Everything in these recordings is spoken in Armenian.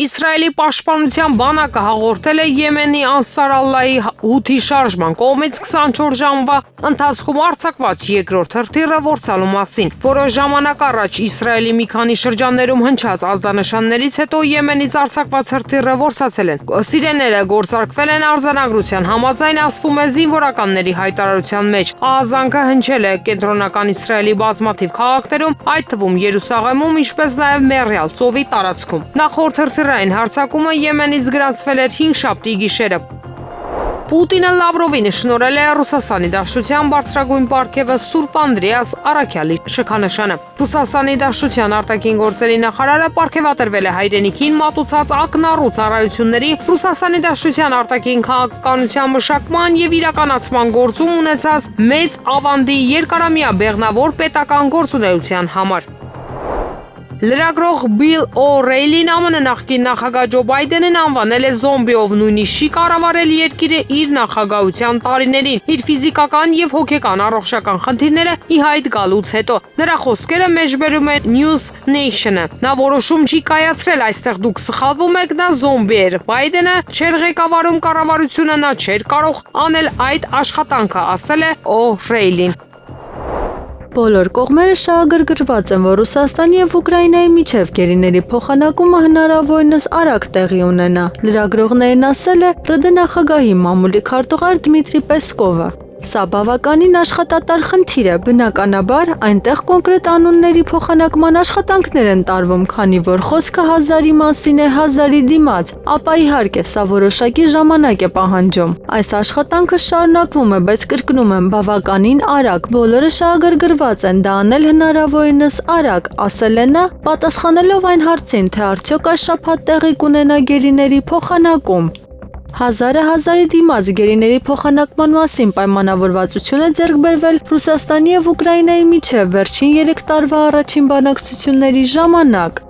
Իսրայելի պաշտպանության բանակը հաղորդել է Եմենի Անսար Ալլահի Հութի շարժման կողմից 24 ժամվա ընթացքում արձակված երկրորդ հրթիռը որսալու մասին։ Որոշ ժամանակ առաջ Իսրայելի մի քանի շրջաններում հնչած ազդանշաններից հետո Եմենից արձակված հրթիռը որսացել են։ Սիրեները գործարկվել են արձանագրության համաձայն, ասվում է զինվորականների հայտարարության մեջ։ Ահազանգը հնչել է կենտրոնական Իսրայելի բազմաթիվ քաղաքներում, այդ թվում Երուսաղեմում, ինչպես նաև Մերիալ ծովի տարածքում։ Նախորդ հրթիռային հարձակումը Եմենից գրանցվել էր 5 շաբթի գիշերը։ Պուտինը Լավրովին շնորհել է Ռուսաստանի Դաշնության բարձրագույն պարգևը Սուրբ Անդրեաս Առաքյալի շքանշանը։ Ռուսաստանի Դաշնության արտաքին գործերի նախարարը պարգևատրվել է հայրենիքին մատուցած ակնառու ծառայությունների, Ռուսաստանի Դաշնության արտաքին քաղաքականության մշակման եւ իրականացման գործում ունեցած մեծ ավանդի երկարամյա բեղնավոր պետական գործունեության համար։ Լրագրող Բիլ Օ'Րեյլին ԱՄՆ նախկին նախագահ Ջո Բայդենին անվանել է զոմբիով, նույնիսկ չի կառավարել երկիրը իր նախագահության տարիներին, իր ֆիզիկական եւ հոգեկան առողջական խնդիրները ի հայտ գալուց հետո։ Նրա խոսքերը մեջբերում է News Nation-ը։ Նա որոշում չի կայացրել, այստեղ դուք սխալվում եք, նա զոմբի էր։ Բայդենը չէր ղեկավարում կառավարությունը, նա չէր կարող անել այդ աշխատանքը, ասել է Օ'Րեյլին։ Բոլոր կողմերը շահագրգռված են, որ Ռուսաստանի եւ Ուկրաինայի միջև գերիների փոխանակումը հնարավորինս արագ տեղի ունենա։ Լրագրողներն ասել է ՌԴ նախագահի մամուլի քարտուղար Դմիտրի Պեսկովը։ Սա բավականին աշխատատար խնդիր է, բնականաբար այնտեղ կոնկրետ անունների փոխանակման աշխատանքներ են տարվում, քանի որ խոսքը 1000-ի մասին է 1000-ի դիմաց, ապա իհարկե սա որոշակի ժամանակ է պահանջում։ Այս աշխատանքը շարունակվում է, բայց կրկնում եմ, բավականին արագ, բոլորը շահագրգռված են դա անել հնարավորինս արագ, ասել է նա, պատասխանելով այն հարցին, թե արդյոք այս շաբաթ տեղի կունենա գերիների փոխանակում։ 1000-ի դիմաց գերիների փոխանակման մասին պայմանավորվածություն է ձեռք բերվել Ռուսաստանի եւ Ուկրաինայի միջև վերջին 3 տարվա առաջին բանակցությունների ժամանակ։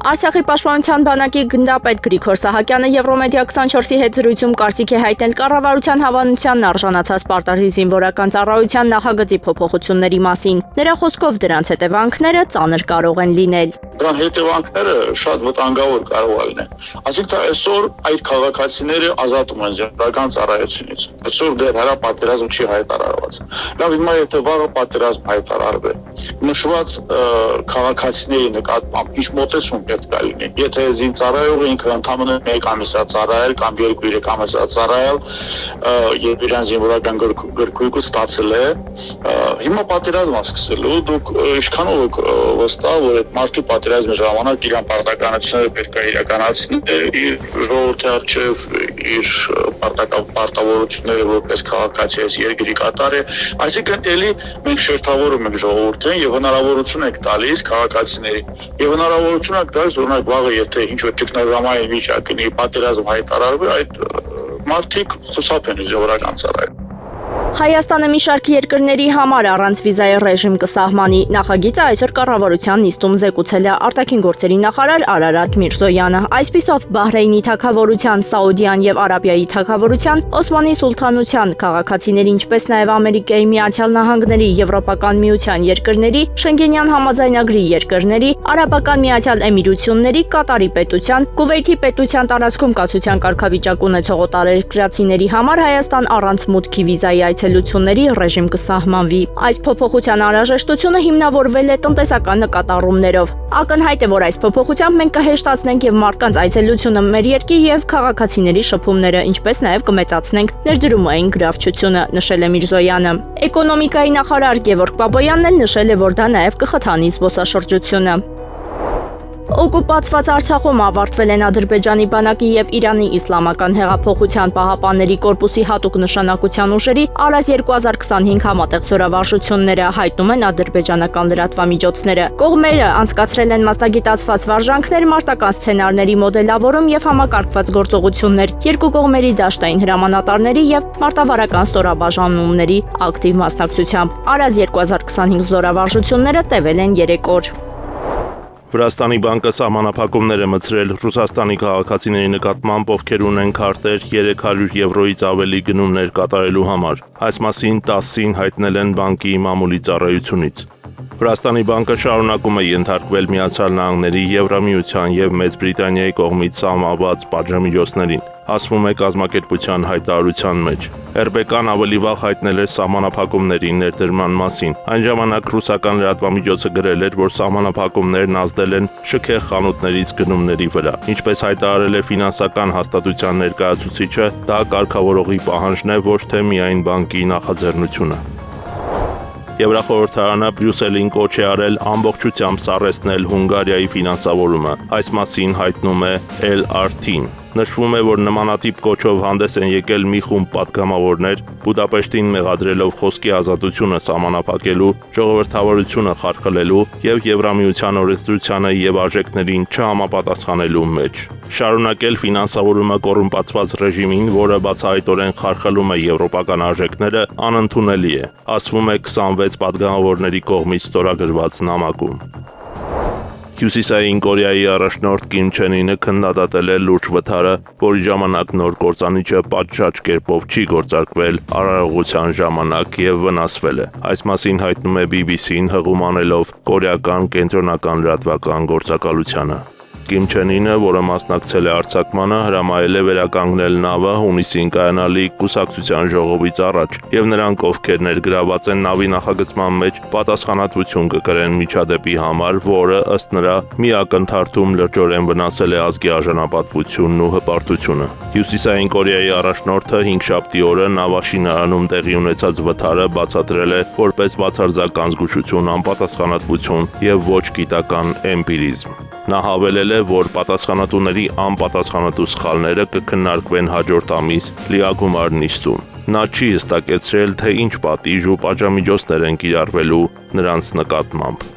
Արցախի պաշտպանության բանակի գնդապետ Գրիգոր Սահակյանը Եվրոմեդիա 24-ի հետ զրույցում կարծիք է հայտնել կառավարության հավանությանն արժանացած պարտադիր զինվորական ծառայության նախագծի փոփոխությունների մասին։ Նրա խոսքով դրանց հետևանքները ծանր կարող են լինել։ Դրան հետևանքները շատ վտանգավոր կարող է լինել։ Այսինքն այսօր այդ քաղաքացիները ազատում են զինվորական ծառայությունից։ Այսօր դեռ հələ պատերազմ չի հայտարարված։ Լավ, հիմա եթե վաղը պատերազմ հայտարարվի, նշված քաղաքացիների նկատմամբ ինչ մոտեցում պետք է լինի։ Եթե զինծառայողը ինքը ընդհանրապես 1 ամիս է ծառայել կամ 2-3 ամիս է ծառայել եւ իրան զինվորական գրքույկը ստացել է, հիմա պատերազմ է սկսելու, դուք ինչքանով եք վստահ, որ այդ մարդու պատերազմի ժամանակ իրան պարտականությունները պետք է իրականացնի իր ժողովրդի առջև, իր պարտավորությունները որպես քաղաքացի այս երկրի կատարի, այսինքն էլի մենք շերտավորում ենք ժողովրդին եւ հնարավորություն ենք տալիս քաղաքացիներին եւ հնարավորություն ենք տալիս օրինակ վաղը եթե ինչ որ ճգնաժամային վիճակ լինի, պատերազմ հայտարարվի, այդ մարդիկ խուսափեն զինվորական ծառայել։ Հայաստանը մի շարք երկրների համար առանց վիզայի ռեժիմ կսահմանի։ Նախագիծը այսօր կառավարության նիստում զեկուցել է արտաքին գործերի նախարար Արարատ Միրզոյանը։ Այսպիսով Բահրեյնի թագավորության, Սաուդյան եւ Արաբիայի թագավորության, Օսմանի սուլթանության քաղաքացիների, ինչպես նաեւ Ամերիկայի Միացյալ Նահանգների, Եվրոպական միության երկրների, Շենգենյան համաձայնագրի երկրների, Արաբական Միացյալ Էմիրությունների, Կատարի պետության, Կուվեյթի պետության տարածքում կացության կարգավիճակ ունեցող օտարերկրացիների համար Հայաստան առանց մուտքի վիզայի այցելությունների ռեժիմ կսահմանվի։ Այս փոփոխության անհրաժեշտությունը հիմնավորվել է տնտեսական նկատառումներով։ Ակնհայտ է, որ այս փոփոխությամբ մենք կհեշտացնենք եւ մարդկանց այցելությունը մեր երկիր եւ քաղաքացիների շփումները, ինչպես նաեւ կմեծացնենք ներդրումային գրավչությունը, նշել է Միրզոյանը։ Էկոնոմիկայի նախարար Գևորգ Բաբոյանն էլ նշել է, որ դա նաեւ կխթանի զբոսաշրջությունը։ Օկուպացված Արցախում ավարտվել են Ադրբեջանի բանակի եւ Իրանի Իսլամական հեղափոխության պահապանների կորպուսի հատուկ նշանակության ուժերի Արազ 2025 համատեղ զորավարժությունները, հայտնում են ադրբեջանական լրատվամիջոցները։ Կողմերը անցկացրել են մասնագիտացված վարժանքներ, մարտական սցենարների մոդելավորում եւ համակարգված գործողություններ, երկու կողմերի դաշտային հրամանատարների եւ մարտավարական ստորաբաժանումների ակտիվ մասնակցությամբ։ Արազ 2025 զորավարժությունները տևել են 3 օր։ Վրաստանի բանկը սահմանափակումներ է մտցրել Ռուսաստանի քաղաքացիների նկատմամբ, ովքեր ունեն քարտեր 300 եվրոյից ավելի գնումներ կատարելու համար։ Այս մասին 10-ին հայտնել են բանկի մամուլի ծառայությունից։ Վրաստանի բանկը շարունակում է ենթարկվել Միացյալ Նահանգների, Եվրամիության եւ Մեծ Բրիտանիայի կողմից սահմանված պատժամիջոցներին, ասվում է կազմակերպության հայտարարության մեջ։ ՌԲԿ-ն ավելի վաղ հայտնել էր սահմանափակումների ներդրման մասին։ Այն ժամանակ ռուսական լրատվամիջոցը գրել էր, որ սահմանափակումներն ազդել են շքեղ խանութներից գնումների վրա։ Ինչպես հայտարարել է ֆինանսական հաստատության ներկայացուցիչը, դա կարգավորողի պահանջն է, ոչ թե միայն բանկի նախաձեռնությունը։ Եվրախորհրդարանը Բրյուսելին կոչ է արել ամբողջությամբ սառեցնել Հունգարիայի ֆինանսավորումը։ Այս մասին հայտնում է LRT-ն։ Նշվում է, որ նմանատիպ կոչով հանդես են եկել մի խումբ պատգամավորներ, Բուդապեշտին մեղադրելով խոսքի ազատությունը սահմանափակելու, ժողովրդավարությունը խարխլելու եւ Եվրամիության օրենսդրությանը եւ արժեքներին չհամապատասխանելու մեջ։ Շարունակել ֆինանսավորումը կոռումպացված ռեժիմին, որը բացահայտորեն խարխլում է եվրոպական արժեքները, անընդունելի է, ասվում է 26 պատգամավորների կողմից ստորագրված նամակում։ Հյուսիսային Կորեայի առաջնորդ Կիմ Չեն Ինը քննադատել է լուրջ վթարը, որի ժամանակ նոր կործանիչը պատշաճ կերպով չի գործարկվել արարողության ժամանակ եւ վնասվել է։ Այս մասին հայտնում է BBC-ն հղում անելով կորեական կենտրոնական լրատվական գործակալությանը։ Կիմ Չեն Ինը, որը մասնակցել է արձակմանը, հրամայել է վերականգնել նավը հունիսին կայանալի կուսակցության ժողովից առաջ, եւ նրանք, ովքեր ներգրաված են նավի նախագծման մեջ, պատասխանատվություն կկրեն միջադեպի համար, որը ըստ նրա մի ակնթարթում լրջորեն վնասել է ազգի արժանապատվությունն ու հպարտությունը։ Հյուսիսային Կորեայի առաջնորդը հինգշաբթի օրը նավաշինարանում տեղի ունեցած վթարը բացատրել է որպես բացարձական զգուշություն, անպատասխանատվություն եւ ոչ գիտական էմպիրիզմ։ Նա հավելել է, որ պատասխանատուների անպատասխանատու սխալները կքննարկվեն հաջորդ ամիս լիագումար նիստում։ Նա չի հստակեցրել, թե ինչ պատիժ ու պատժամիջոցներ են կիրառվելու նրանց նկատմամբ։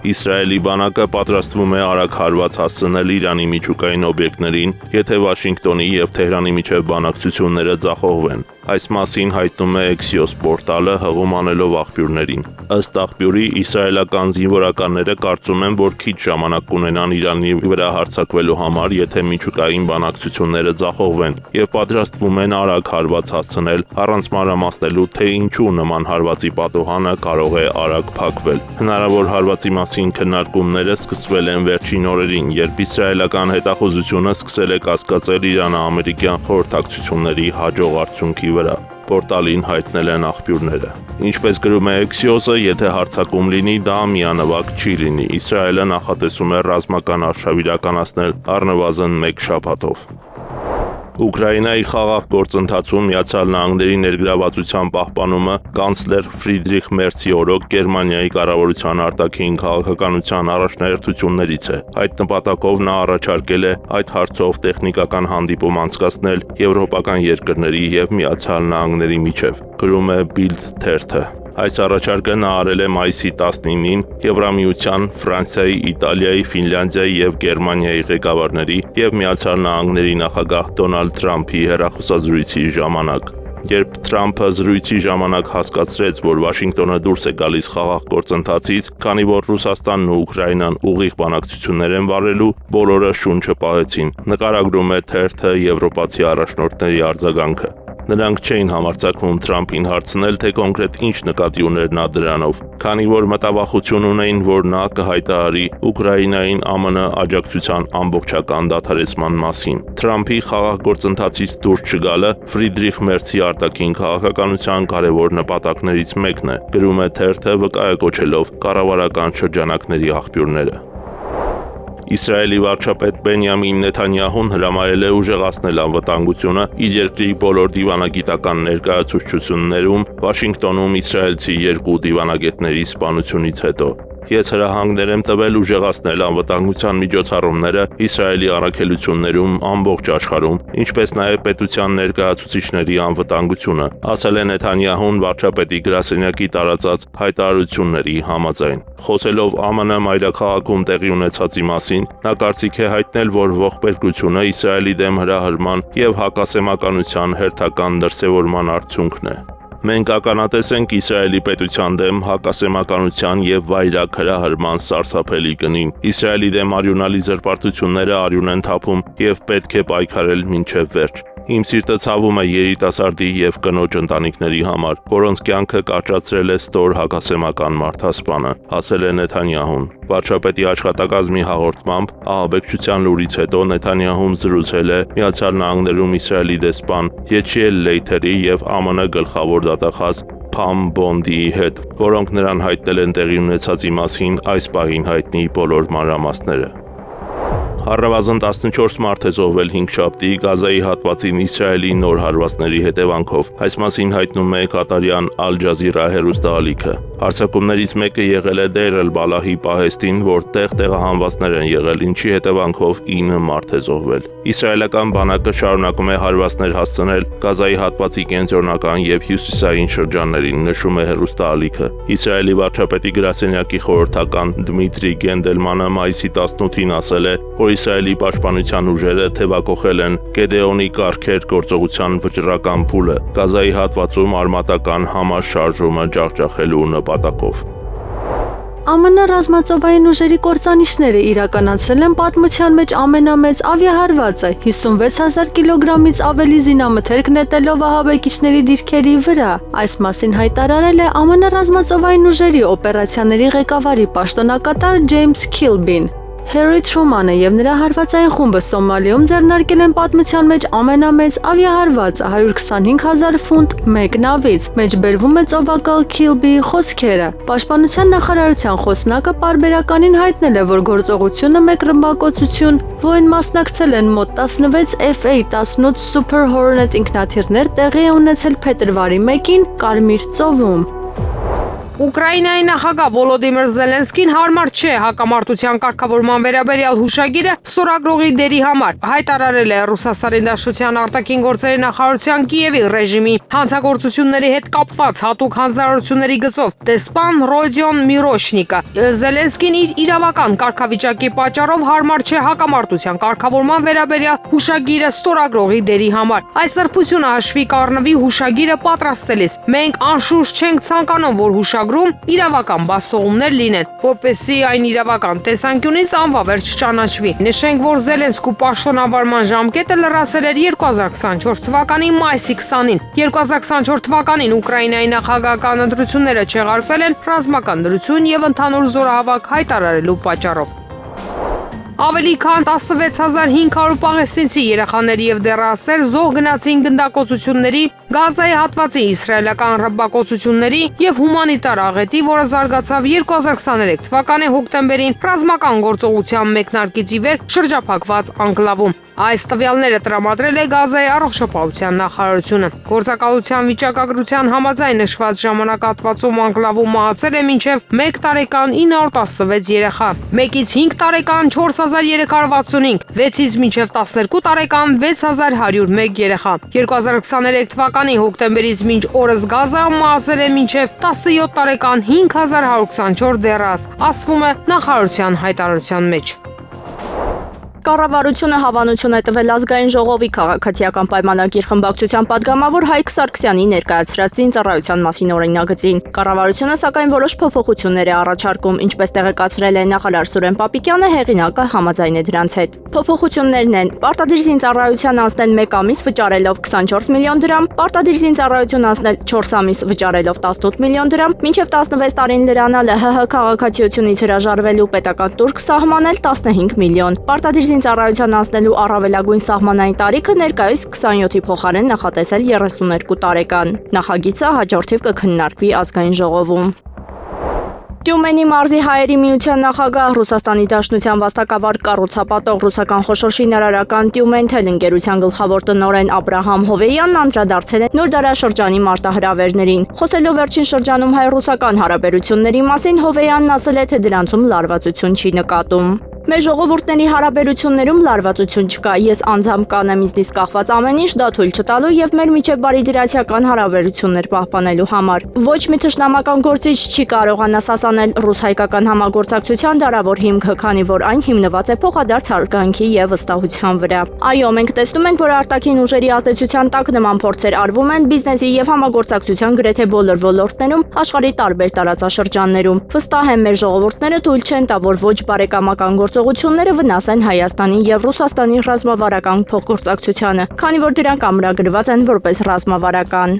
Իսրայելի բանակը պատրաստվում է արագ հարված հասցնել Իրանի միջուկային օբյեկտներին, եթե Վաշինգտոնի եւ Թեհրանի միջև բանակցությունները ձախողվեն։ Այս մասին հայտնում է Axios պորտալը հղում անելով աղբյուրներին։ Ըստ աղբյուրի, իսրայելական զինվորականները կարծում են, որ քիչ ժամանակ կունենան Իրանի վրա հարձակվելու համար, եթե միջուկային բանակցությունները ձախողվեն, եւ պատրաստվում են արագ հարված հասցնել, առանց մանրամասնելու, թե ինչու նման հարվածի պատոհանը կարող է արագ փակվել։ Հնարավոր հարվածի մասին քննարկումները սկսվել են վերջին օրերին, երբ իսրայելական հետախուզությունը սկսել է կասկածել Իրան-ամերիկյան խորհրդակցությունների հաջող արդյունքի վրա։ Պորտալին հայտնել են աղբյուրները։ Ինչպես գրում է Axios-ը, եթե հարձակում լինի, դա միանվագ չի լինի։ Իսրայելը նախատեսում է ռազմական արշավ իրականացնել առնվազն 1 շաբաթով։ Ուկրաինայի խաղաղ գործընթացում Միացյալ Նահանգների ներգրավվածության պահպանումը կանցլեր Ֆրիդրիխ Մերցի օրոք Գերմանիայի կառավարության արտաքին քաղաքականության առաջնահերթություններից է։ Այդ նպատակով նա առաջարկել է այդ հարցով տեխնիկական հանդիպում անցկացնել եվրոպական երկրների եւ Միացյալ Նահանգների միջև, գրում է Bild թերթը։ Այս առաջարկը նա արել է մայիսի 19-ին Եվրամիության, Ֆրանսիայի, Իտալիայի, Ֆինլանդիայի եւ Գերմանիայի ղեկավարների եւ Միացյալ Նահանգների նախագահ Դոնալդ Թրամփի հեռախոսազրույցի ժամանակ։ Երբ Թրամփը զրույցի ժամանակ հասկացրեց, որ Վաշինգտոնը դուրս է գալիս խաղաղ գործընթացից, քանի որ Ռուսաստանն ու Ուկրաինան ուղիղ բանակցություններ են վարելու, բոլորը շունչը պահեցին։ Նկարագրում է թերթը եվրոպացի առաջնորդների արձագանքը։ Նրանք չէին համարձակվում Թրամփին հարցնել, թե կոնկրետ ինչ նկատի ուներ նա դրանով, քանի որ մտավախություն ունեին, որ նա կհայտարարի Ուկրաինային ԱՄՆ աջակցության ամբողջական դադարեցման մասին։ Թրամփի խաղաղ գործընթացից դուրս չգալը Ֆրիդրիխ Մերցի արտաքին քաղաքականության կարևոր նպատակներից մեկն է, գրում է թերթը վկայակոչելով կառավարական շրջանակների աղբյուրները։ Իսրայելի վարչապետ Բենյամին Նեթանյահուն հրամայել է ուժեղացնել անվտանգությունը իր երկրի բոլոր դիվանագիտական ներկայացուցչություններում Վաշինգտոնում իսրայելցի 2 դիվանագետների սպանությունից հետո։ Ես հրահանգներ եմ տվել ուժեղացնել անվտանգության միջոցառումները Իսրայելի առաքելություններում ամբողջ աշխարհում, ինչպես նաև պետության ներկայացուցիչների անվտանգությունը, ասել է Նեթանյահուն վարչապետի գրասենյակի տարածած հայտարարությունների համաձայն։ Խոսելով ԱՄՆ մայրաքաղաքում տեղի ունեցածի մասին, նա կարծիք է հայտնել, որ ողբերգությունը Իսրայելի դեմ հրահրման եւ հակասեմականության հերթական դրսեւորման արդյունքն է։ Մենք ականատես ենք Իսրայելի պետության դեմ հակասեմականության եւ վայրագ հրահրման սարսափելի գնին։ Իսրայելի դեմ արյունալի զրպարտությունները արյուն են թափում եւ պետք է պայքարել մինչեւ վերջ։ Իմ սիրտը ցավում է երիտասարդի եւ կնոջ ընտանիքների համար, որոնց կյանքը կարճացրել է ստոր հակասեմական մարդասպանը, ասել է Նեթանյահուն։ Վարչապետի աշխատակազմի հաղորդմամբ ահաբեկչության լուրից հետո Նեթանյահուն զրուցել է Միացյալ Նահանգներում Իսրայելի դեսպան Յեչիել Լեյթերի եւ ԱՄՆ գլխավոր դատախազ Փամ Բոնդիի հետ, որոնք նրան հայտնել են տեղի ունեցածի մասին այս պահին հայտնի բոլոր մանրամասները։ Առնվազն 14 մարդ է զոհվել 5-շաբթի Գազայի հատվածին Իսրայելի նոր հարվածների հետևանքով։ Այս մասին հայտնում է կատարյան Ալ Ջազիրա հեռուստաալիքը։ Հարձակումներից մեկը եղել է Դեյր Էլ-Բալահի պահեստին, որտեղ տեղահանվածներ են եղել, ինչի հետևանքով 9 մարդ է զոհվել։ Իսրայելական բանակը շարունակում է հարվածներ հասցնել Գազայի հատվածի կենտրոնական եւ հյուսիսային շրջաններին, նշում է հեռուստաալիքը։ Իսրայելի վարչապետի գրասենյակի խորհրդական Դմիտրի Գենդելմանը մայիսի 18-ին ասել է, որ Իսրայելի պաշտպանության ուժերը թևակողել են Գեդեոնի կարգեր գործողության վճռական փուլը Գազայի հատվածում արմատական համաշարժումը ջախջախելու նպատակով։ ԱՄՆ ռազմածովային ուժերի կործանիչները իրականացրել են պատմության մեջ ամենամեծ ավիահարվածը 56,000 կիլոգրամից ավելի զինամթերք նետելով ահաբեկիչների դիրքերի վրա։ Այս մասին հայտարարել է ԱՄՆ ռազմածովային ուժերի օպերացիաների ղեկավարի պաշտոնակատար Ջեյմս Քիլբին։ Հարի Թրումանը եւ նրա հարվածային խումբը Սոմալիում ձեռնարկել են պատմության մեջ ամենամեծ ավիահարվածը 125,000 ֆունտ մեկ նավից։ Մեջբերվում է ծովակալ Քիլբիի խոսքերը։ Պաշտպանության նախարարության խոսնակը պարբերականին հայտնել է, որ գործողությունը մեկ ռմբակոծություն, որին մասնակցել են մոտ 16 F-18 Super Hornet ինքնաթիռներ, տեղի է ունեցել փետրվարի 1-ին Կարմիր ծովում։ Ուկրաինայի նախագահ Վոլոդիմիր Զելենսկին հարմար չէ հակամարտության կարգավորման վերաբերյալ հուշագիրը ստորագրողի դերի համար, հայտարարել է Ռուսաստանի Դաշնության արտաքին գործերի նախարարության Կիևի ռեժիմի հանցագործությունների հետ կապված հատուկ հանձնարարությունների գծով դեսպան Ռոդիոն Միրոշնիկը։ Զելենսկին իր իրավական կարգավիճակի պատճառով հարմար չէ հակամարտության կարգավորման վերաբերյալ հուշագիրը ստորագրողի դերի համար։ Այս նրբությունը հաշվի կառնվի հուշագիրը պատրաստելիս։ Մենք անշուշտ չենք ցանկանում, որ իրավական բացողումներ լինեն, որպեսզի այն իրավական տեսանկյունից անվավեր չճանաչվի։ Նշենք, որ Զելենսկու պաշտոնավարման ժամկետը լրացել էր 2024 թվականի մայիսի 20-ին։ 2024 թվականին Ուկրաինայի նախագահական ընտրությունները չեղարկվել են ռազմական դրություն եւ ընդհանուր զորահավաք հայտարարելու պատճառով։ Ավելի քան 16500 պաղեստինցի երեխաներ եւ դեռահասներ զոհ գնացին գնդակոծությունների, Գազայի հատվածի իսրայելական ռմբակոծությունների եւ հումանիտար աղետի, որը զարգացավ 2023 թվականի հոկտեմբերին ռազմական գործողության մեկնարկից ի վեր շրջափակված անկլավում։ Այս տվյալները տրամադրել է Գազայի առողջապահության նախարարությունը։ Գործակալության վիճակագրության համաձայն նշված ժամանակահատվածում անկլավում մահացել է մինչև 1 տարեկան 916 երեխա, 1-ից 5 տարեկան 4365, 6-ից մինչև 12 տարեկան 6101 երեխա։ 2023 թվականի հոկտեմբերից մինչ օրս Գազայում մահացել է մինչև 17 տարեկան 5124 դեռահաս, ասվում է նախարարության հայտարարության մեջ։ Կառավարությունը հավանություն է տվել ազգային ժողովի քաղաքացիական պայմանագիր խմբակցության падգամավոր Հայկ Սարգսյանի ներկայացրած զինծառայության մասին օրինագծին։ Կառավարությունը սակայն որոշ փոփոխություններ է առաջարկում, ինչպես տեղեկացրել է նախարար Սուրեն Պապիկյանը, հեղինակը համաձայն է դրանց հետ։ Փոփոխություններն են. պարտադիր զինծառայության անցնել 1 ամիս վճարելով 24 միլիոն դրամ, պարտադիր զինծառայություն անցնել 4 ամիս վճարելով 18 միլիոն դրամ, մինչև 16 տարին լրանալ ՀՀ քաղաքացիությունից հրաժարվելու պետական տուրք սահմանել 15 միլիոն։ Պարտադիր զինծառայության անցնելու առավելագույն սահմանային տարիքը ներկայիս 27-ի փոխարեն նախատեսել 32 տարեկան։ Նախագիծը հաջորդիվ կքննարկվի ազգային ժողովում։ Տյումենի մարզի հայերի միության նախագահ Ռուսաստանի Դաշնության վաստակավար կառուցապատող ռուսական խոշոր շինարարական Տյումենթել ընկերության գլխավոր տնօրեն Աբրահամ Հովեյանն անդրադարձել է նոր դարաշրջանի մարտահրավերներին։ Խոսելով վերջին շրջանում հայ-ռուսական հարաբերությունների մասին, Հովեյանն ասել է, թե դրանցում լարվածություն չի նկատում։ Մեր ժողովուրդների հարաբերություններում լարվածություն չկա, ես անձամբ կանեմ ինձնից կախված ամեն ինչ դա թույլ չտալու եւ մեր միջև բարիդրացիական հարաբերություններ պահպանելու համար։ Ոչ մի թշնամական գործիչ չի կարողանա սասանել ռուս-հայկական համագործակցության դարավոր հիմքը, քանի որ այն հիմնված է փոխադարձ հարգանքի եւ վստահության վրա։ Այո, մենք տեսնում ենք, որ արտաքին ուժերի ազդեցության տակ նման փորձեր արվում են բիզնեսի եւ համագործակցության գրեթե բոլոր ոլորտներում աշխարհի տարբեր տարածաշրջաններում։ Վստահ եմ, մեր ժողովուրդները թույլ չեն տա, որ ոչ բարեկամական գործողությունները վնաս են Հայաստանի եւ Ռուսաստանի ռազմավարական փոխգործակցությանը, քանի որ դրանք ամրագրված են որպես ռազմավարական։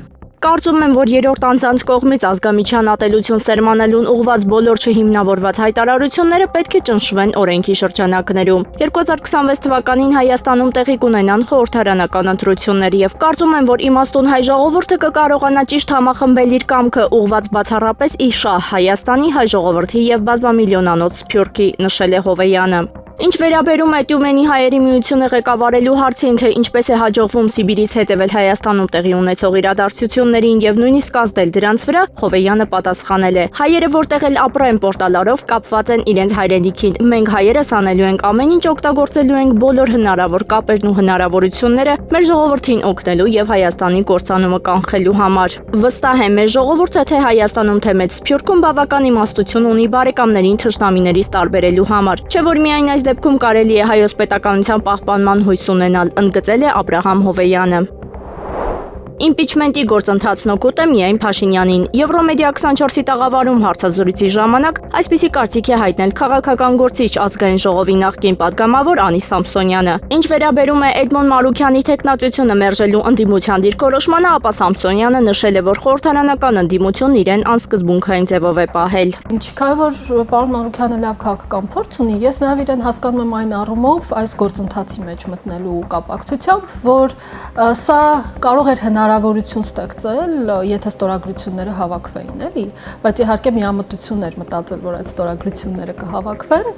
Կարծում եմ, որ երրորդ անձանց կողմից ազգամիջյան ատելություն սերմանելուն ուղղված բոլոր չհիմնավորված հայտարարությունները պետք է ճնշվեն օրենքի շրջանակներում։ 2026 թվականին Հայաստանում տեղի կունենան խորհրդարանական ընտրություններ եւ կարծում եմ, որ իմաստուն հայ ժողովուրդը կկարողանա ճիշտ համախմբել իր կամքը ուղղված բացառապես իր շահ Հայաստանի հայ ժողովրդի եւ բազմամիլիոնանոց Սփյուռքի, նշել է Հովեյանը։ Ինչ վերաբերում է Տյումենի հայերի միությունը ղեկավարելու հարցին, թե ինչպես է հաջողվում Սիբիրից հետևել Հայաստանում տեղի ունեցող իրադարձություններին եւ նույնիսկ ազդել դրանց վրա, Հովեյանը պատասխանել է. հայերը որտեղ էլ ապրեն պորտալարով կապված են իրենց հայրենիքին։ Մենք հայերս անելու ենք ամեն ինչ, օգտագործելու ենք բոլոր հնարավոր կապերն ու հնարավորությունները մեր ժողովրդին օգնելու եւ Հայաստանի կործանումը կանխելու համար։ Վստահ եմ, մեր ժողովուրդը թե Հայաստանում, թե Մեծ Սփյուռքում բավական իմաստություն ունի բարեկամներին թշնամիներից տարբերելու համար։ Չէ՞ որ միայն այս դեպքում կարելի է հայոց պետականության պահպանման հույս ունենալ, ընդգծել է Աբրահամ Հովեյանը։ Իմպիչմենտի գործընթացն օգուտ է միայն Փաշինյանին։ Եվրոմեդիա 24-ի տաղավարում հարցազրույցի ժամանակ այսպիսի կարծիք է հայտնել քաղաքական գործիչ ազգային ժողովի նախկին падգամավոր Անի Սամսոնյանը։ Ինչ վերաբերում է Էդմոն Մարուքյանի թեկնածությունը մերժելու ընդդիմության դիրքորոշմանը, ապա Սամսոնյանը նշել է, որ խորհրդարանական ընդդիմությունն իրեն անսկզբունքային ձևով է պահել։ Ինչքան որ պարոն Մարուքյանը լավ քաղաքական փորձ ունի, ես նաև իրեն հասկանում եմ այն առումով այս գործընթացի մեջ մտնելու կապակցությամբ, որ սա կարող էր հնարավորություն ստեղծել, եթե ստորագրությունները հավաքվեին, էլի, բայց իհարկե միամտություն էր մտածել, որ այդ ստորագրությունները կհավաքվեն,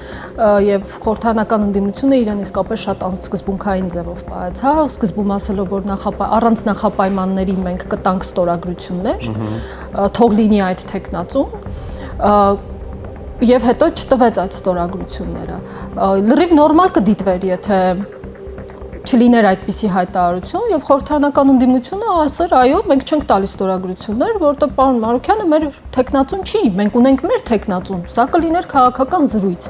եւ խորհրդարանական ընդդիմությունը իրեն իսկապես շատ անսկզբունքային ձևով պահեց, հա, սկզբում ասելով, որ առանց նախապայմանների մենք կտանք ստորագրություններ, թող լինի այդ տեխնացում, եւ հետո չտվեց այդ ստորագրությունները։ Լրիվ նորմալ կդիտվեր, եթե չլիներ այդպիսի հայտարարություն եւ խորհրդարանական ընդդիմությունը ասեր, այո, մենք չենք տալիս ստորագրություններ, որովհետեւ պարոն Մարուքյանը մեր տեխնացուն չի, մենք ունենք մեր տեխնացուն, սա կլիներ քաղաքական զրույց։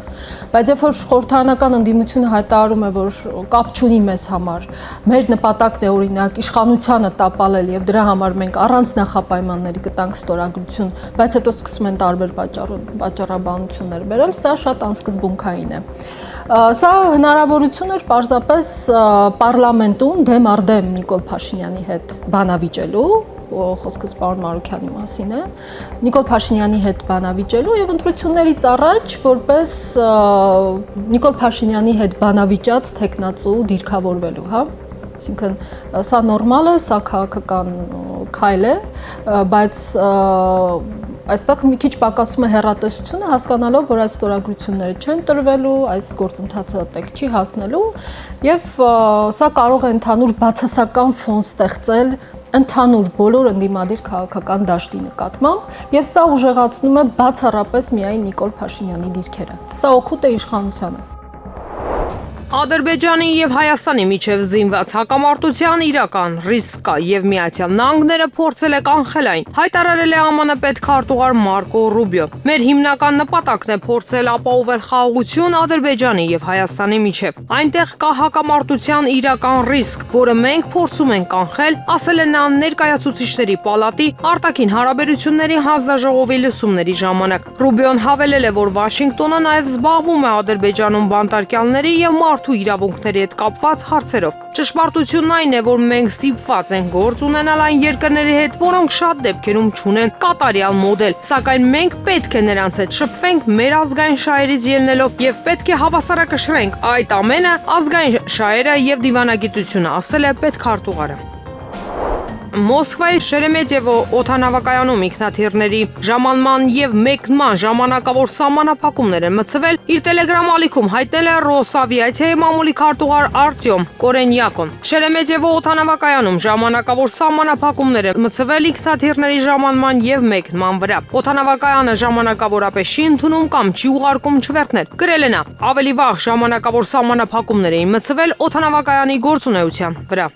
Բայց երբ որ խորհրդարանական ընդդիմությունը հայտարարում է, որ կապ չունի մեզ համար, մեր նպատակն է օրինակ իշխանությանը տապալել եւ դրա համար մենք առանց նախապայմանների կտանք ստորագրություն, բայց հետո սկսում են տարբեր պատճառաբանություններ բերել, սա շատ անսկզբունքային է։ Սա հնարավորություն էր պարզապես պարլամենտում դեմ առ դեմ Նիկոլ Փաշինյանի հետ բանավիճելու, խոսքս պարոն Մարուքյանի մասին է, Նիկոլ Փաշինյանի հետ բանավիճելու եւ ընտրություններից առաջ որպես Նիկոլ Փաշինյանի հետ բանավիճած տեխնացու դիրքավորվելու, հա։ Այսինքն սա նորմալ է, սա քաղաքական քայլ է, բայց այստեղ մի քիչ պակասում է հեռատեսությունը, հասկանալով, որ այս ստորագրությունները չեն տրվելու, այս գործընթացը տեղ չի հասնելու եւ սա կարող է ընդհանուր բացասական ֆոն ստեղծել ընդհանուր բոլոր ընդդիմադիր քաղաքական դաշտի նկատմամբ եւ սա ուժեղացնում է բացառապես միայն Նիկոլ Փաշինյանի դիրքերը։ Սա օգուտ է իշխանությանը։ Ադրբեջանի եւ Հայաստանի միջև զինված հակամարտության իրական ռիսկ կա եւ Միացյալ Նահանգները փորձել է կանխել այն, հայտարարել է ԱՄՆ պետքարտուղար Մարկո Ռուբիո։ Մեր հիմնական նպատակն է փորձել ապահովել խաղաղություն Ադրբեջանի եւ Հայաստանի միջև։ Այնտեղ կա հակամարտության իրական ռիսկ, որը մենք փորձում ենք կանխել, ասել է նա ներկայացուցիչների պալատի արտաքին հարաբերությունների հանձնաժողովի լսումների ժամանակ։ Ռուբիոն հավելել է, որ Վաշինգտոնը նաեւ զբաղվում է Ադրբեջանում բանտարկյալների եւ մարդու իրավունքների հետ կապված հարցերով։ Ճշմարտությունն այն է, որ մենք ստիպված ենք գործ ունենալ այն երկրների հետ, որոնք շատ դեպքերում չունեն կատարյալ մոդել, սակայն մենք պետք է նրանց հետ շփվենք մեր ազգային շահերից ելնելով եւ պետք է հավասարակշռենք այդ ամենը ազգային շահերը եւ դիվանագիտությունը, ասել է պետքարտուղարը։ Մոսկվայի Շերեմետյևո օդանավակայանում ինքնաթիռների ժամանման եւ մեկնման ժամանակավոր սահմանափակումներ են մտցվել, իր տելեգրամ ալիքում հայտնել է Ռոսավիացիայի մամուլի քարտուղար Արտյոմ Կորենյակոն։ Շերեմետյևո օդանավակայանում ժամանակավոր սահմանափակումներ են մտցվել ինքնաթիռների ժամանման եւ մեկնման վրա։ Օդանավակայանը ժամանակավորապես չի ընդունում կամ չի ուղարկում չվերթներ։ Գրել է նա, ավելի վաղ ժամանակավոր սահմանափակումներ էին մտցվել օդանավակայանի գործունեության վրա։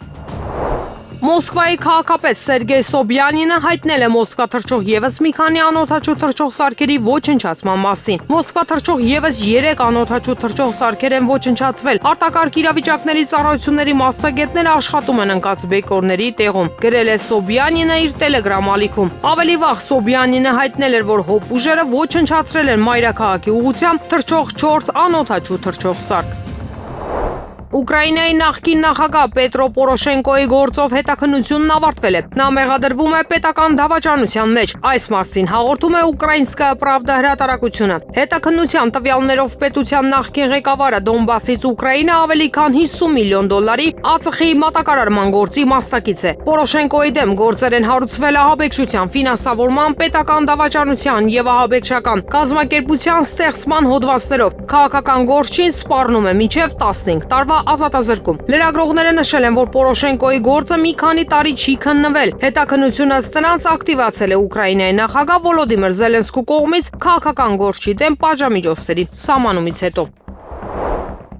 Մոսկվայի քաղաքապետ Սերգեյ Սոբյանինը հայտնել է Մոսկվա թռչող եւս մի քանի անօդաչու թռչող սարքերի ոչնչացման մասին։ Մոսկվա թռչող եւս 3 անօդաչու թռչող սարքեր են ոչնչացվել։ Արտակարգ իրավիճակների ծառայությունների մասնագետները աշխատում են ընկած բեկորների տեղում, գրել է Սոբյանինը իր Telegram ալիքում։ Ավելի վաղ Սոբյանինը հայտնել էր, որ հոբ ուժերը ոչնչացրել են մայրաքաղաքի ուղղությամբ թռչող 4 անօդաչու թռչող սարք։ Ուկրաինայի նախկին նախագահ Պետրո Պորոշենկոյի գործով հետաքննությունն ավարտվել է։ Նա մեղադրվում է պետական դավաճանության մեջ։ Այս մասին հաղորդում է Ուկրաինսկայա Պրավդա հրատարակությունը։ Հետաքննության տվյալներով պետության նախկին ղեկավարը Դոնբասից Ուկրաինա ավելի քան $50 միլիոն ածխի մատակարարման գործի մասնակից է։ Պորոշենկոյի դեմ գործեր են հարուցվել ահաբեկչության, ֆինանսավորման, պետական դավաճանության եւ ահաբեկչական կազմակերպության ստեղծման հոդվածներով։ Քաղաքական գործին սպառնում է մինչև 15 տարվա ազատազրկում։ Լրագրողները նշել են, որ Պորոշենկոյի գործը մի քանի տարի չի քննվել։ Հետաքննությունը նրանց ակտիվացել է Ուկրաինայի նախագահ Վոլոդիմիր Զելենսկու կողմից քաղաքական գործի դեմ պատժամիջոցների սահմանումից հետո։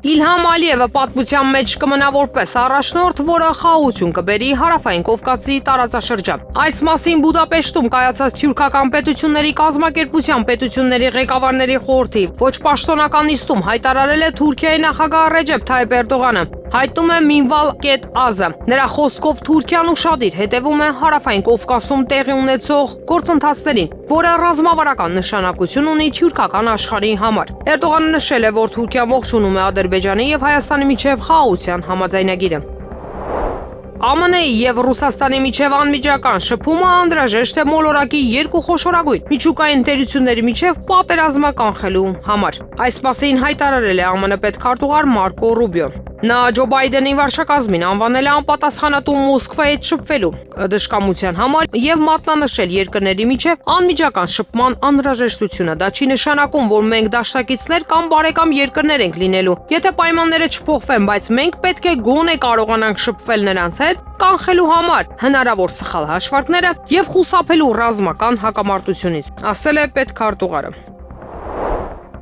Իլհամ Ալիևը պատմության մեջ կմնա որպես առաջնորդ, որը խաղաղություն կբերի հարավային Կովկասի տարածաշրջան։ Այս մասին Բուդապեշտում կայացած թյուրքական պետությունների կազմակերպության պետությունների ղեկավարների խորհրդի ոչ պաշտոնական նիստում հայտարարել է Թուրքիայի նախագահ Ռեջեփ Թայիփ Էրդողանը։ Հայտնում է Minval.az-ը։ Նրա խոսքով Թուրքիան ուշադիր հետևում է հարավային Կովկասում տեղի ունեցող գործընթացներին, որը ռազմավարական նշանակություն ունի թյուրքական աշխարհի համար։ Էրդողանը նշել է, որ Թուրքիան ողջունում է Ադրբեջանի եւ Հայաստանի միջև խաղաղության համաձայնագիրը։ ԱՄՆ-ի եւ Ռուսաստանի միջև անմիջական շփումը անհրաժեշտ է մոլորակի երկու խոշորագույն միջուկային ընկերությունների միջև պատերազմը կանխելու համար։ Այս մասին հայտարարել է ԱՄՆ պետքարտուղար Մարկո Ռուբիոն։ Նա Ջո Բայդենի վարչակազմին անվանել է անպատասխանատու Մոսկվայի հետ շփվելու դժկամության համար եւ մատնանշել երկրների միջև անմիջական շփման անհրաժեշտությունը։ Դա չի նշանակում, որ մենք դաշնակիցներ կամ բարեկամ երկրներ ենք լինելու։ Եթե պայմանները չփոխվեն, բայց մենք պետք է գոնե կարողանանք շփվել նրանց հետ, կանխելու համար հնարավոր սխալ հաշվարկները եւ խուսափելու ռազմական հակամարտությունից, ասել է պետքարտուղարը։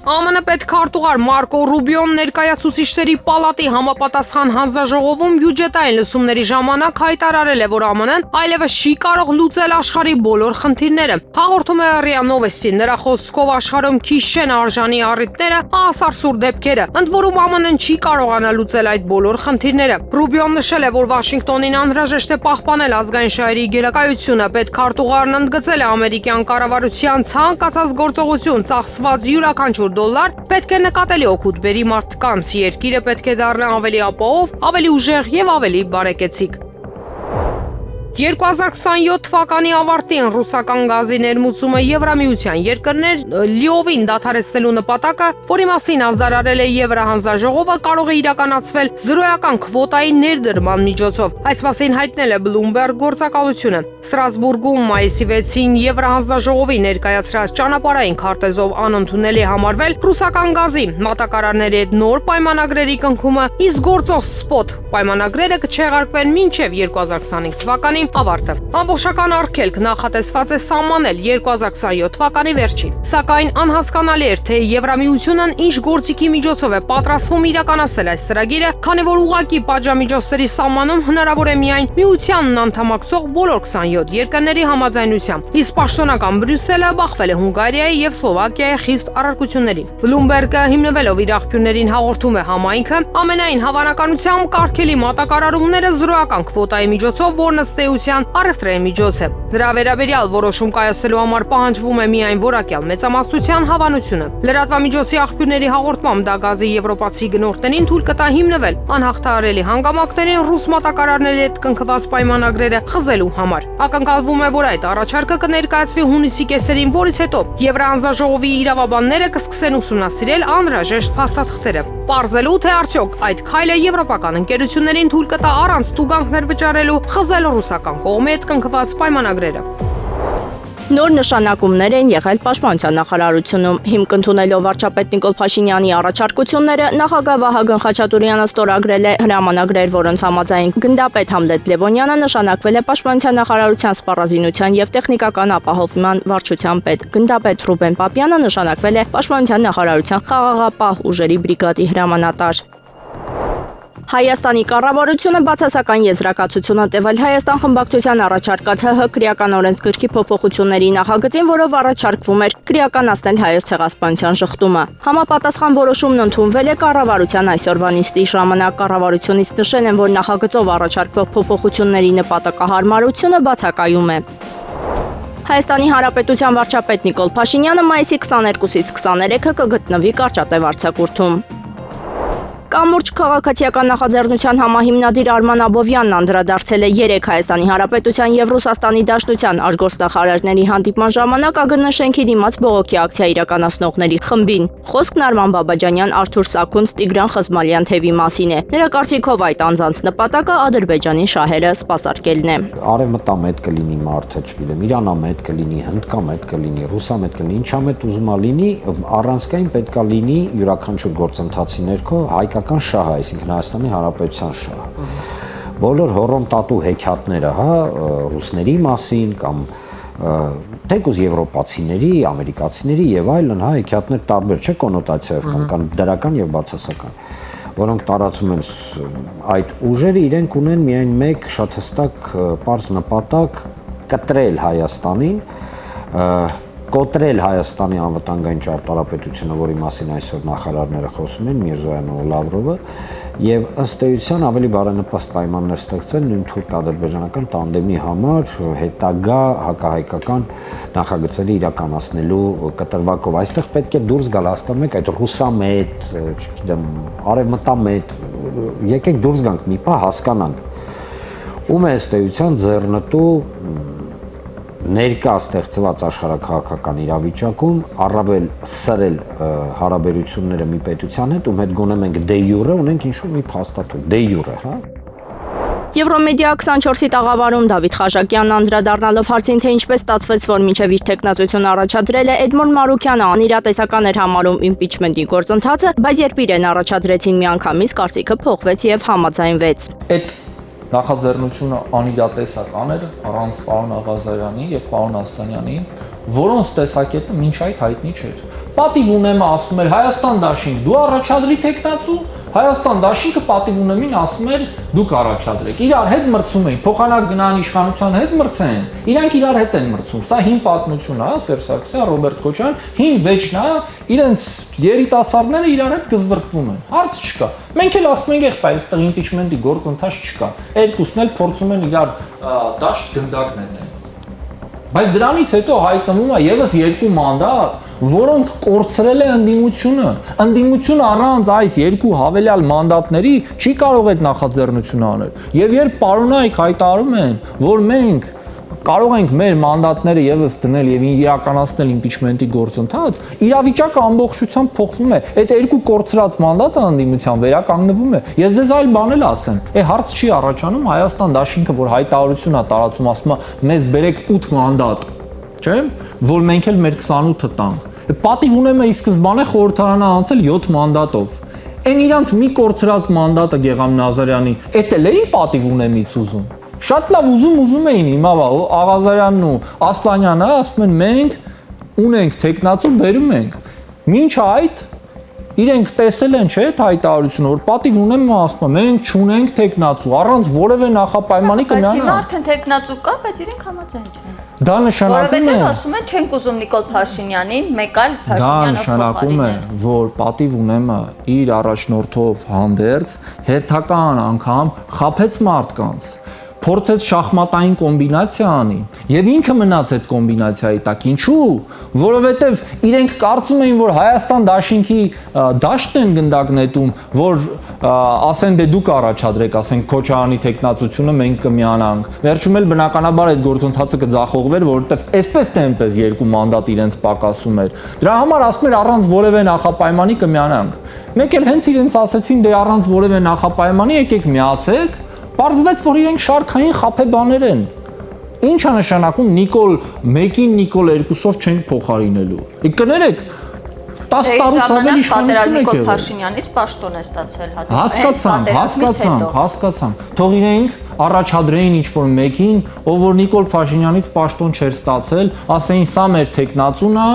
ԱՄՆ պետքարտուղար Մարկո Ռուբիոն ներկայացուցիչների պալատի համապատասխան հանձնաժողովում բյուջետային լսումների ժամանակ հայտարարել է, որ ԱՄՆ-ն այլևս չի կարող լուծել աշխարհի բոլոր խնդիրները։ Հաղորդում է ՌԻԱ Նովեստին, նրա խոսքով աշխարհում քիչ չեն արժանի առիթները, ասարսուր դեպքերը, ընդ որում ԱՄՆ-ն չի կարողանա լուծել այդ բոլոր խնդիրները։ Ռուբիոն նշել է, որ Վաշինգտոնին անհրաժեշտ է պահպանել ազգային շահերի գերակայությունը։ Պետքարտուղարն ընդգծել է ամերիկյան կառավարության ցանկացած գործողություն ծախսված յուրաքանչյուր $, պետք է նկատելի օգուտ բերի մարդկանց, երկիրը պետք է դառնա ավելի ապահով, ավելի ուժեղ եւ ավելի բարեկեցիկ։ 2027 թվականի ավարտին ռուսական գազի ներմուծումը Եվրամիության երկրներ լիովին դադարեցնելու նպատակը, որի մասին ազդարարել է Եվրահանձնաժողովը, կարող է իրականացվել զրոյական քվոտայի ներդրման միջոցով։ Այս մասին հայտնել է Bloomberg գործակալությունը։ Ստրասբուրգում մայիսի 6-ին Եվրահանձնաժողովի ներկայացրած ճանապարհային քարտեզով անընդունելի համարվել ռուսական գազի մատակարարների հետ նոր պայմանագրերի կնքումը, իսկ գործող սպոտ պայմանագրերը կչեղարկվեն մինչև 2025 թվականի ավարտը։ Ամբողջական արգելք նախատեսված է սահմանել 2027 թվականի վերջին։ Սակայն անհասկանալի էր, թե Եվրամիությունն ինչ գործիքի միջոցով է պատրաստվում իրականացնել այս ծրագիրը, քանի որ ուղղակի պատժամիջոցների սահմանում հնարավոր է միայն միությանն անդամակցող բոլոր 27 երկրների համաձայնությամբ։ Իսկ պաշտոնական Բրյուսելը բախվել է Հունգարիայի եւ Սլովակիայի խիստ առարկություններին։ Bloomberg-ը հիմնվելով իր աղբյուրներին հաղորդում է համայնքը ամենայն հավանականությամբ կարգելի մատակարարումները զրոյական քվոտայի միջոցով, որն ըստ էության առևտրային միջոց է։ Դրա վերաբերյալ որոշում կայացնելու համար պահանջվում է միայն որակյալ մեծամասնության հավանությունը։ Լրատվամիջոցի աղբյուրների հաղորդմամբ դա գազի եվրոպացի գնորդներին թույլ կտա հիմնվել անհաղթահարելի հանգամանքներին ռուս մատակարարների հետ կնքված պայմանագրերը խզելու համար։ Ակնկալվում է, որ այդ առաջարկը կներկայացվի հունիսի կեսերին, որից հետո Եվրահանձնաժողովի իրավաբանները կսկսեն ուսումնասիրել անհրաժեշտ փաստաթղթերը, պարզելու թե արդյոք այդ քայլը եվրոպական ընկերություններին թույլ կտա առանց տուգանքներ վճարելու խզել ռուսական կողմի հետ կնքված պայմանագրերը։ Նոր նշանակումներ են եղել Պաշտպանության նախարարությունում։ Հիմք ընդունելով վարչապետ Նիկոլ Փաշինյանի առաջարկությունները, նախագահ Վահագն Խաչատուրյանը ստորագրել է հրամանագրեր, որոնց համաձայն գնդապետ Համլետ Լևոնյանը նշանակվել է Պաշտպանության նախարարության սպառազինության եւ տեխնիկական ապահովման վարչության պետ։ Գնդապետ Ռուբեն Պապյանը նշանակվել է Պաշտպանության նախարարության խաղաղապահ ուժերի բրիգադի հրամանատար։ Հայաստանի կառավարությունը բացասական եզրակացություն է տևել Հայաստան խմբակցության առաջարկած ՀՀ քրեական օրենսգրքի փոփոխությունների նախագծին, որով առաջարկվում էր քրեականացնել Հայոց ցեղասպանության շղթումը։ Համապատասխան որոշումն ընդունվել է կառավարության այսօրվա նիստի ժամանակ։ Կառավարությունից նշել են, որ նախագծով առաջարկվող փոփոխությունների նպատակահարմարությունը բացակայում է։ Հայաստանի Հանրապետության վարչապետ Նիկոլ Փաշինյանը մայիսի 22-ից 23-ը կգտնվի Կարճատև արձակուրդում։ Կամուրջ քաղաքացիական նախաձեռնության համահիմնադիր Արման Աբովյանն անդրադարձել է 3 Հայաստանի Հանրապետության եւ Ռուսաստանի Դաշնության արտգործնախարարների հանդիպման ժամանակ ԱԳՆ շենքի դիմաց բողոքի ակցիա իրականացնողների խմբին։ Խոսքն Արման Բաբաջանյան, Արթուր Սաքունց, Տիգրան Խզմալյան թևի մասին է։ Նրա կարծիքով այդ անձանց նպատակը Ադրբեջանի շահերը սպասարկելն է։ Արևմտամետ կլինի մարդը, չգիտեմ, իրանամետ կլինի, հնդկամետ կլինի, ռուսամետ կլինի, ինչամետ ուզում լինի, առանցքային պետքա լինի յուրաքանչյուր գործընթացի ներքո հայկական շահը, այսինքն Հայաստանի Հանրապետության շահը։ Բոլոր հոռոմտատու հեքիաթները, ռուսների մասին կամ թեկուզ եվրոպացիների, ամերիկացիների եւ այլն, հեքիաթներ տարբեր չէ կոնոտացիայով կամ դրական եւ բացասական, որոնք տարածում են այդ ուժերը, իրենք ունեն միայն մեկ շատ հստակ պարզ նպատակ՝ կտրել Հայաստանին, կոտրել Հայաստանի անվտանգային ճարտարապետությունը, որի մասին այսօր նախարարները խոսում են, Միրզոյանը ու Լավրովը, եւ ըստ էության ավելի բարենպաստ պայմաններ ստեղծել նույն թուրք-ադրբեջանական տանդեմի համար հետագա հակահայկական նախագծերի իրականացնելու կտրվակով։ Այստեղ պետք է դուրս գալ, հասկանում եք, այդ ռուսամետ, չգիտեմ, արևմտամետ, եկեք դուրս գանք մի պահ հասկանանք, ում է ըստ էության ձեռնտու ներկա ստեղծված աշխարհակաղակական իրավիճակում առավել սրել հարաբերությունները մի պետության հետ, ում հետ գոնե մենք դե յուրե ունենք ինչ-որ մի փաստաթուղթ, դե յուրե, հա։ Եվրոմեդիա 24-ի տաղավարում Դավիթ Խաչակյանն անդրադառնալով հարցին, թե ինչպես ստացվեց, որ մինչև իր տեխնացությունը առաջադրել է, Էդմոն Մարուկյանը անիրատեսական էր համարում իմպիչմենտի գործընթացը, բայց երբ իրեն առաջադրեցին միանգամից, կարծիքը փոխվեց եւ համաձայնվեց։ Նախաձեռնությունը անիրատեսական էր առանց պարոն Աղազարյանի եւ պարոն Աստանյանի, որոնց տեսակետը մինչ այդ հայտնի չէր։ Պատիվ ունեմ ասում էր Հայաստան դաշինք, դու առաջադրի տեխնացու, Հայաստան դաշինքը պատիվ ունեմին ասում էր դուք առաջադրեք։ Իրար հետ մրցում էին, փոխանակ գնան իշխանության հետ մրցեն, իրանք իրար հետ են մրցում։ Սա հին պատմություն է, Սերժ Սարգսյան, Ռոբերտ Քոչարյան, հին վեճն է, իրենց երիտասարդները իրար հետ գզվրտվում են։ Հարց չկա։ Մենք էլ ասում ենք եղբայր, այստեղ իմպիչմենտի գործընթաց չկա։ Երկուսն էլ փորձում են իրար դաշտ գնդակներ։ Բայց դրանից հետո հայտնվում է եւս երկու մանդատ, որոնք կորցրել է ընդդիմությունը առանց այս երկու հավելյալ մանդատների չի կարող այդ նախաձեռնությունը անել։ Եվ երբ պարոնայք հայտարարում են, որ մենք կարող ենք մեր մանդատները եւս դնել եւ իրականացնել իմպիչմենտի գործընթաց, իրավիճակը ամբողջությամբ փոխվում է։ Այդ երկու կորցրած մանդատը ընդդիմության վերականգնվում է։ Ես դες այլ բան էլ ասեմ։ Հարց չի առաջանում Հայաստան դաշինքը, որ հայտարարություն է տարածում, ասում է մեզ բերեք 8 մանդատ, չէ՞, որ մենք էլ մեր 28-ը տանք։ Պատիվ ունեմ ի սկզբանե խորհրդարանը անցել 7 մանդատով։ Այն իրանց մի կորցրած մանդատը Գեգամ Նազարյանի, էդ էլ էի պատիվ ունեմից ուզում։ Շատ լավ ուզում էին հիմա Աղազարյանն ու Ասլանյանը ասում են մենք ունենք տեխնացու բերում ենք։ Մինչ այդ իրենք տեսել են չէ՞ հայտարարությունը, որ պատիվ ունեմ ասում մենք չունենք տեխնացու, առանց որևէ նախապայմանի կմիանան։ Բայց հիմա արդեն տեխնացու կա, բայց իրենք համաձայն չեն։ Դա նշանակում է, որովհետև ասում են չենք ուզում Նիկոլ Փաշինյանին, մեկ այլ դա Փաշինյանը նշանակում է, որ պատիվ ունեմը իր առաջնորդով հանդերձ հերթական անգամ խաբեց մարդկանց, փորձեց շախմատային կոմբինացիա անի եւ ինքը մնաց այդ կոմբինացիայի տակ։ Ինչու՞? Որովհետեւ իրենք կարծում էին, որ Հայաստան դաշինքի դաշտն են գնդակ նետում, որ ասեն դե դուք առաջադրեք, ասենք Քոչարյանի տեխնացությունը մենք կմիանանք։ Վերջում էլ բնականաբար այդ գործընթացը կձախողվեր, որովհետեւ այսպես թե այնպես երկու մանդատ իրենց պակասում էր։ Դրա համար ասում էր առանց որևէ նախապայմանի կմիանանք։ Մեկ էլ հենց իրենց ասեցին դե առանց որևէ նախապայմանի եկեք միացեք։ Պարզվեց, որ իրենք շարքային խափե բաներ են։ Ինչ է նշանակում Նիկոլ 1-ին Նիկոլ 2-ով չենք փոխարինելու։ Կներեք 10 տարուց ավելի իշխանություն Նիկոլ Փաշինյանից պաշտոն է ստացել հասկացանք։ Թող իրենք առաջադրեին ինչ-որ մեկին, ով որ Նիկոլ Փաշինյանից պաշտոն չէր ստացել, ասեին սա մեր տեխնացուն է,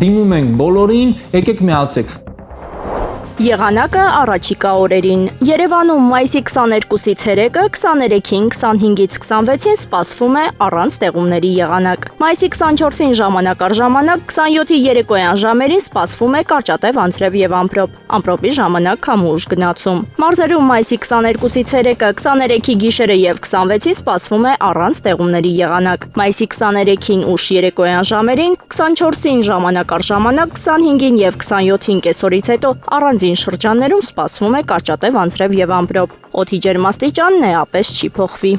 դիմում ենք բոլորին, եկեք միացեք։ Եղանակը առաջիկա օրերին։ Երևանում մայիսի 22-ից 3-ը, 23-ին, 25-ից 26-ին սպասվում է առանց տեղումների եղանակ։ Մայիսի 24-ին ժամանակ առ ժամանակ, 27-ի երեկոյան ժամերին սպասվում է կարճատև անձրև եւ ամպրոպ։ Ամպրոպի ժամանակ քամուշ գնացում։ Մարզերում մայիսի 22-ից 3-ը, 23-ի գիշերը եւ 26-ին սպասվում է առանց տեղումների եղանակ։ Մայիսի 23-ին ուշ երեկոյան ժամերին, 24-ին ժամանակ առ ժամանակ, 25-ին եւ 27-ին կեսօրից հետո առանձին շրջաններում սպասվում է կարճատև անձրև եւ ամպրոպ։ Օդի ջերմաստիճանն էապես չի փոխվի։